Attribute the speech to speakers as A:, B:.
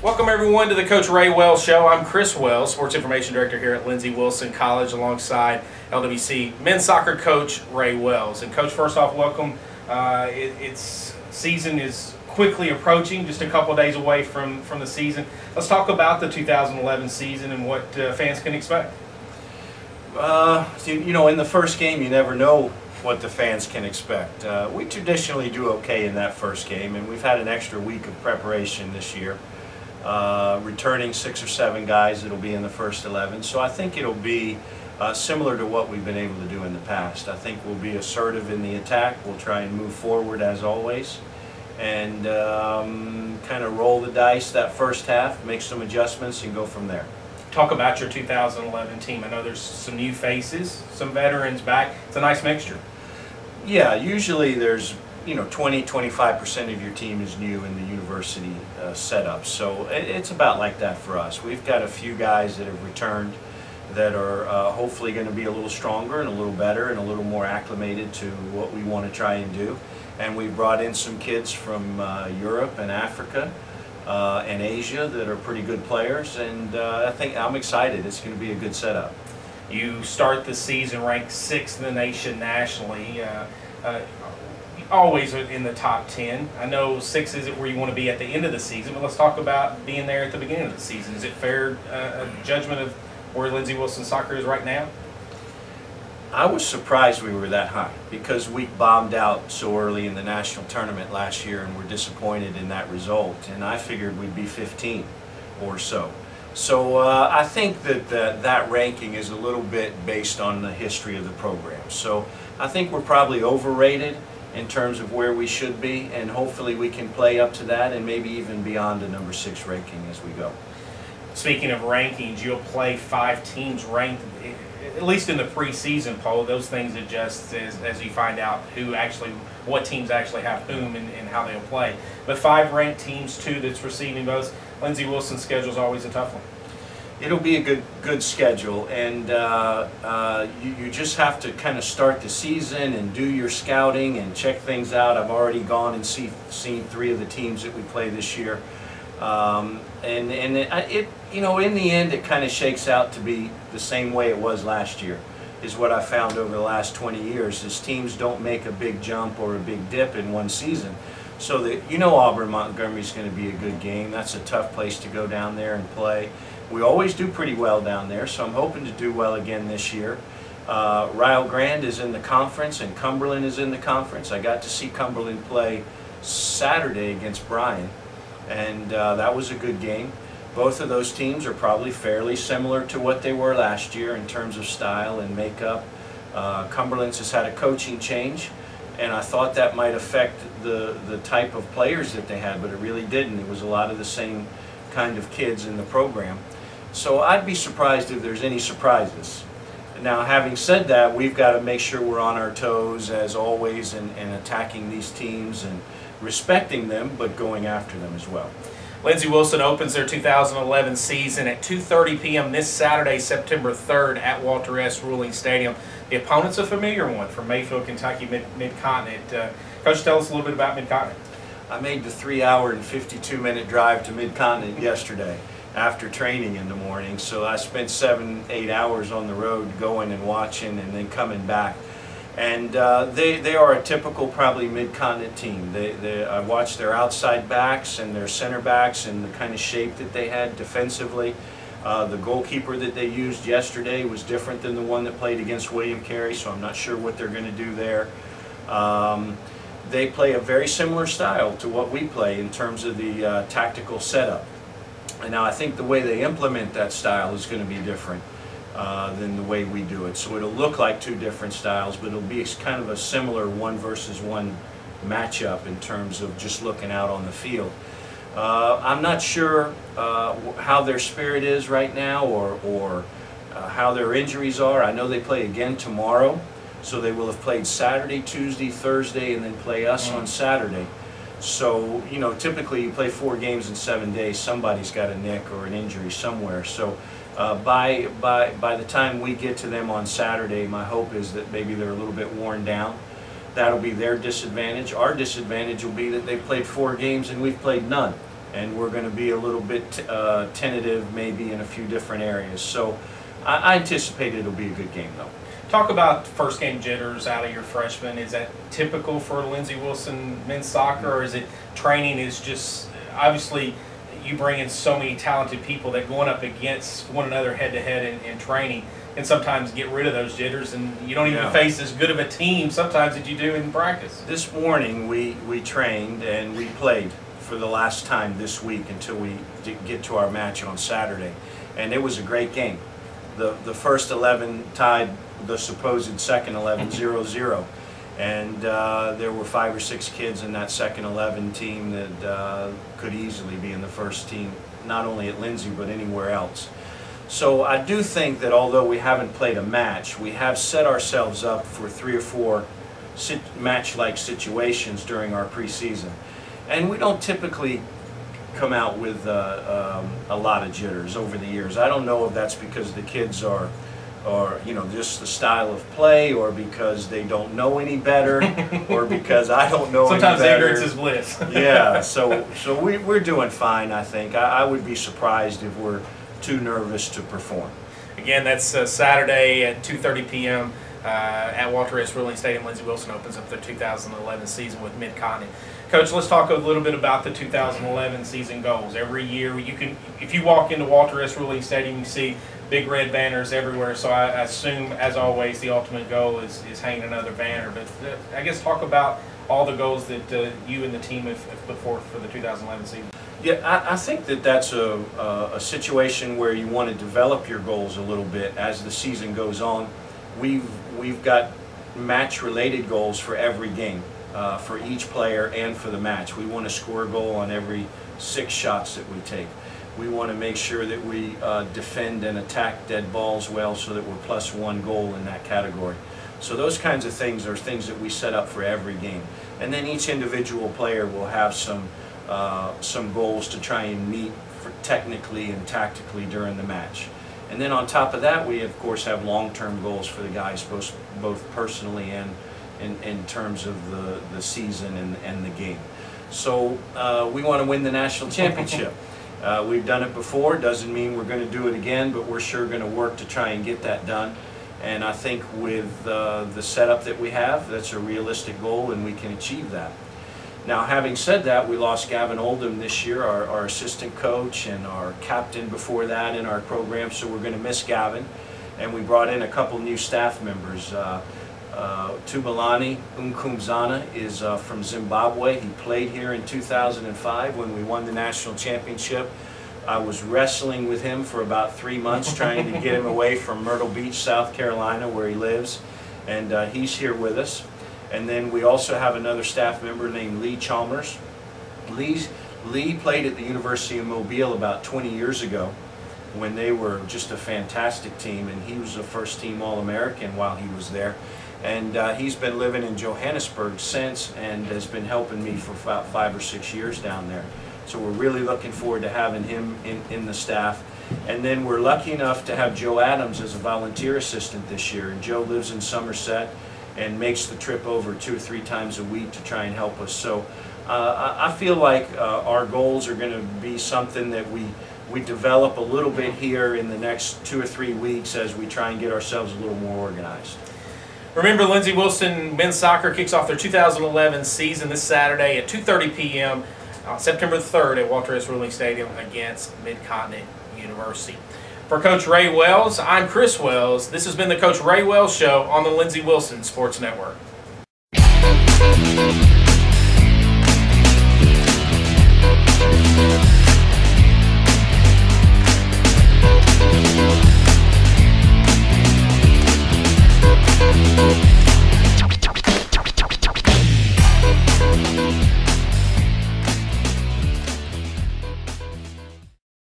A: Welcome everyone to the Coach Ray Wells Show. I'm Chris Wells, Sports Information Director here at Lindsey Wilson College, alongside LWC men's soccer coach Ray Wells. And Coach, first off, welcome. It's season is quickly approaching, just a couple days away from the season. Let's talk about the 2011 season and what fans can expect.
B: You know, in the first game, you never know what the fans can expect. We traditionally do okay in that first game, and we've had an extra week of preparation this year. Returning 6 or 7 guys that'll be in the first 11, so I think it'll be similar to what we've been able to do in the past. I think we'll be assertive in the attack. We'll try and move forward as always, and kind of roll the dice that first half, make some adjustments, and go from there.
A: Talk about your 2011 team. I know there's some new faces, some veterans back. It's a nice mixture.
B: Yeah, usually there's 20–25% of your team is new in the university setup, so it's about like that for us. We've got a few guys that have returned that are hopefully going to be a little stronger and a little better and a little more acclimated to what we want to try and do. And we brought in some kids from Europe and Africa and Asia that are pretty good players, and I think I'm excited. It's going to be a good setup.
A: You start the season ranked 6th in the nation nationally. Always in the top 10. I know 6 isn't where you want to be at the end of the season, but let's talk about being there at the beginning of the season. Is it fair judgment of where Lindsey Wilson soccer is right now?
B: I was surprised we were that high because we bombed out so early in the national tournament last year and were disappointed in that result, and I figured we'd be 15 or so. So I think that ranking is a little bit based on the history of the program. So I think we're probably overrated in terms of where we should be, and hopefully we can play up to that and maybe even beyond a number 6 ranking as we go.
A: Speaking of rankings, you'll play 5 teams ranked, at least in the preseason poll. Those things adjust as you find out what teams actually have whom and how they'll play. But 5 ranked teams, 2 that's receiving votes. Lindsey Wilson's schedule is always a tough one.
B: It'll be a good schedule, and you just have to kind of start the season and do your scouting and check things out. I've already gone and seen 3 of the teams that we play this year, in the end it kind of shakes out to be the same way it was last year, is what I found over the last 20 years, is teams don't make a big jump or a big dip in one season. So that Auburn Montgomery's going to be a good game. That's a tough place to go down there and play. We always do pretty well down there, so I'm hoping to do well again this year. Rio Grande is in the conference, and Cumberland is in the conference. I got to see Cumberland play Saturday against Bryan, and that was a good game. Both of those teams are probably fairly similar to what they were last year in terms of style and makeup. Cumberland's has had a coaching change, and I thought that might affect the type of players that they had, but it really didn't. It was a lot of the same kind of kids in the program. So I'd be surprised if there's any surprises. Now, having said that, we've got to make sure we're on our toes as always and attacking these teams and respecting them, but going after them as well.
A: Lindsey Wilson opens their 2011 season at 2:30 p.m. this Saturday, September 3rd at Walter S. Ruling Stadium. The opponent's a familiar one from Mayfield, Kentucky, Mid-Continent. Coach, tell us a little bit about Mid-Continent.
B: I made the 3-hour and 52-minute drive to Mid-Continent yesterday after training in the morning, so I spent 7–8 hours on the road going and watching and then coming back. And they are a typical probably Mid-Continent team. I watched their outside backs and their center backs and the kind of shape that they had defensively. The goalkeeper that they used yesterday was different than the one that played against William Carey, so I'm not sure what they're going to do there. They play a very similar style to what we play in terms of the tactical setup. And now I think the way they implement that style is going to be different than the way we do it. So it'll look like 2 different styles, but it'll be kind of a similar 1-versus-1 matchup in terms of just looking out on the field. I'm not sure how their spirit is right now or how their injuries are. I know they play again tomorrow So they will have played Saturday, Tuesday, Thursday, and then play us on Saturday. So, you know, typically you play 4 games in 7 days. Somebody's got a nick or an injury somewhere. So by the time we get to them on Saturday, my hope is that maybe they're a little bit worn down. That'll be their disadvantage. Our disadvantage will be that they've played 4 games and we've played none. And we're going to be a little bit tentative maybe in a few different areas. So I anticipate it'll be a good game, though.
A: Talk about first game jitters out of your freshmen. Is that typical for Lindsey Wilson men's soccer, or is it training is just, obviously you bring in so many talented people that going up against one another head to head in training can sometimes get rid of those jitters, and you don't even face as good of a team sometimes that you do in practice.
B: This morning we trained and we played for the last time this week until we get to our match on Saturday, and it was a great game. The first 11 tied the supposed second 11 0-0, and there were 5 or 6 kids in that second 11 team that could easily be in the first team, not only at Lindsey but anywhere else. So I do think that although we haven't played a match, we have set ourselves up for 3 or 4 match-like situations during our preseason, and we don't typically come out with a lot of jitters over the years. I don't know if that's because the kids are you know, just the style of play, or because they don't know any better, or because I don't know any better.
A: Sometimes ignorance is bliss.
B: Yeah, so we're doing fine, I think. I would be surprised if we're too nervous to perform.
A: Again, that's Saturday at 2:30 p.m. At Walter S. Ruling Stadium. Lindsey Wilson opens up their 2011 season with Mid-Continent. Coach, let's talk a little bit about the 2011 season goals. Every year, you can, if you walk into Walter S. Ruling Stadium, you see big red banners everywhere. So I assume, as always, the ultimate goal is hanging another banner. But I guess talk about all the goals that you and the team have put forth for the 2011 season.
B: Yeah, I think that that's a situation where you want to develop your goals a little bit as the season goes on. We've got match-related goals for every game, for each player and for the match. We want to score a goal on every 6 shots that we take. We want to make sure that we defend and attack dead balls well, so that we're +1 goal in that category. So those kinds of things are things that we set up for every game. And then each individual player will have some goals to try and meet technically and tactically during the match. And then on top of that, we of course have long-term goals for the guys, both personally and in terms of the season and the game. So we want to win the national championship. We've done it before. Doesn't mean we're going to do it again, but we're sure going to work to try and get that done. And I think with the setup that we have, that's a realistic goal, and we can achieve that. Now, having said that, we lost Gavin Oldham this year, our assistant coach and our captain before that in our program, so we're going to miss Gavin. And we brought in a couple new staff members. Tubalani Umkumzana is from Zimbabwe. He played here in 2005 when we won the national championship. I was wrestling with him for about 3 months trying to get him away from Myrtle Beach, South Carolina, where he lives, and he's here with us. And then we also have another staff member named Lee Chalmers. Lee played at the University of Mobile about 20 years ago when they were just a fantastic team, and he was a first-team All-American while he was there. And he's been living in Johannesburg since and has been helping me for about 5 or 6 years down there. So we're really looking forward to having him in the staff. And then we're lucky enough to have Joe Adams as a volunteer assistant this year. And Joe lives in Somerset and makes the trip over 2 or 3 times a week to try and help us. So I feel like our goals are going to be something that we develop a little bit here in the next 2 or 3 weeks as we try and get ourselves a little more organized.
A: Remember, Lindsey Wilson men's soccer kicks off their 2011 season this Saturday at 2:30 p.m. on September 3rd at Walter S. Ruling Stadium against Mid-Continent University. For Coach Ray Wells, I'm Chris Wells. This has been the Coach Ray Wells Show on the Lindsey Wilson Sports Network.